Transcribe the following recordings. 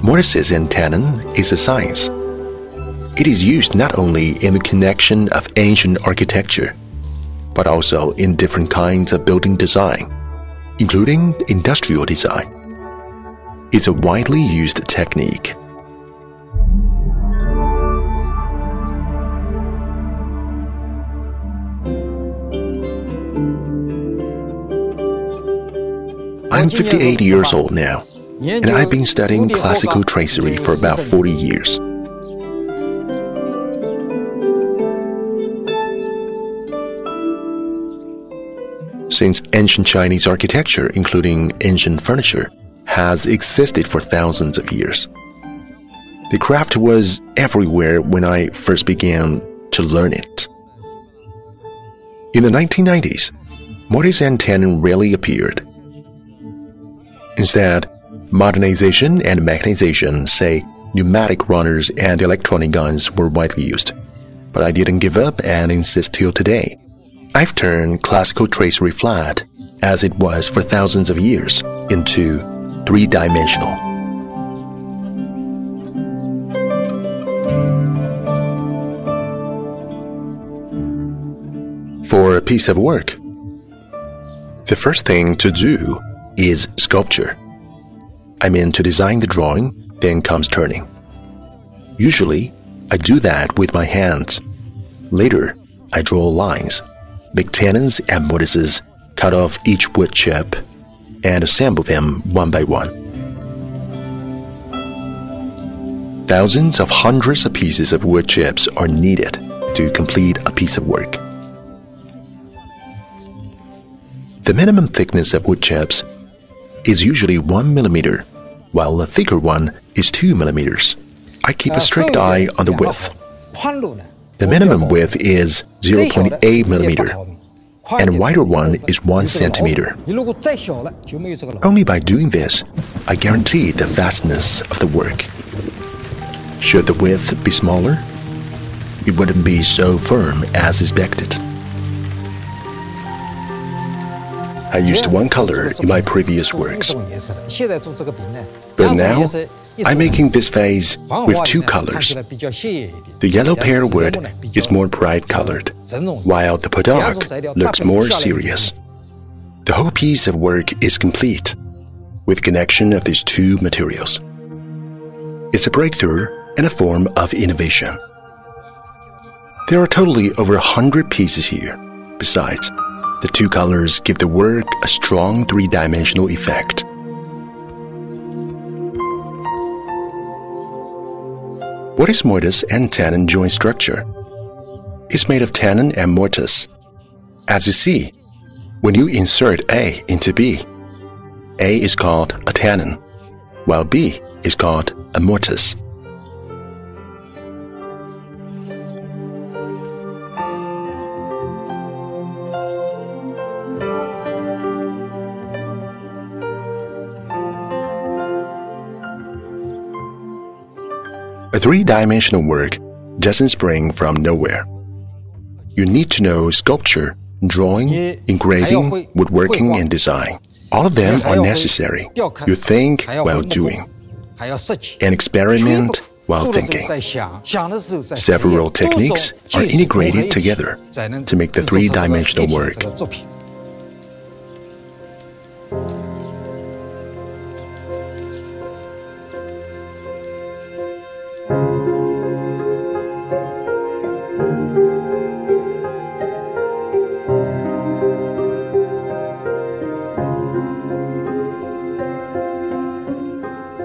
Mortise and tenon is a science. It is used not only in the connection of ancient architecture, but also in different kinds of building design, including industrial design. It's a widely used technique. I'm 58 years old now, and I've been studying classical tracery for about 40 years. Since ancient Chinese architecture, including ancient furniture, has existed for thousands of years, the craft was everywhere when I first began to learn it. In the 1990s, Mortise and tenon rarely appeared. Instead, modernization and mechanization, say pneumatic runners and electronic guns, were widely used. But I didn't give up and insist till today. I've turned classical tracery flat, as it was for thousands of years, into three-dimensional. For a piece of work, the first thing to do is sculpture. I mean to design the drawing, then comes turning. Usually, I do that with my hands. Later, I draw lines, make tenons and mortises, cut off each wood chip, and assemble them one by one. Thousands of hundreds of pieces of wood chips are needed to complete a piece of work. The minimum thickness of wood chips is usually 1 millimeter, while the thicker one is 2 millimeters. I keep a strict eye on the width. The minimum width is 0.8 millimeter, and a wider one is 1 centimeter. Only by doing this, I guarantee the vastness of the work. Should the width be smaller, it wouldn't be so firm as expected. I used one color in my previous works, but now I'm making this vase with two colors. The yellow pear wood is more bright colored, while the podok looks more serious. The whole piece of work is complete with connection of these two materials. It's a breakthrough and a form of innovation. There are totally over 100 pieces here. Besides, the two colors give the work a strong three-dimensional effect. What is mortise and tenon joint structure? It's made of tenon and mortise. As you see, when you insert A into B, A is called a tenon, while B is called a mortise. A three-dimensional work doesn't spring from nowhere. You need to know sculpture, drawing, engraving, woodworking, and design. All of them are necessary. You think while doing, and experiment while thinking. Several techniques are integrated together to make the three-dimensional work.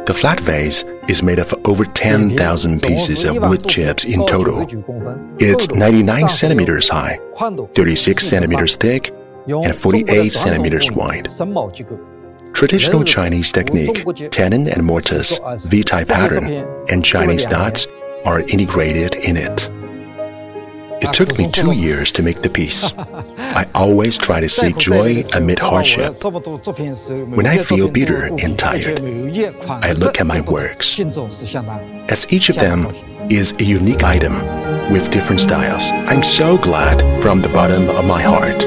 The flat vase is made of over 10,000 pieces of wood chips in total. It's 99 centimeters high, 36 centimeters thick, and 48 centimeters wide. Traditional Chinese technique, tenon and mortise, V-type pattern, and Chinese dots are integrated in it. It took me 2 years to make the piece. I always try to seek joy amid hardship. When I feel bitter and tired, I look at my works, as each of them is a unique item with different styles. I'm so glad from the bottom of my heart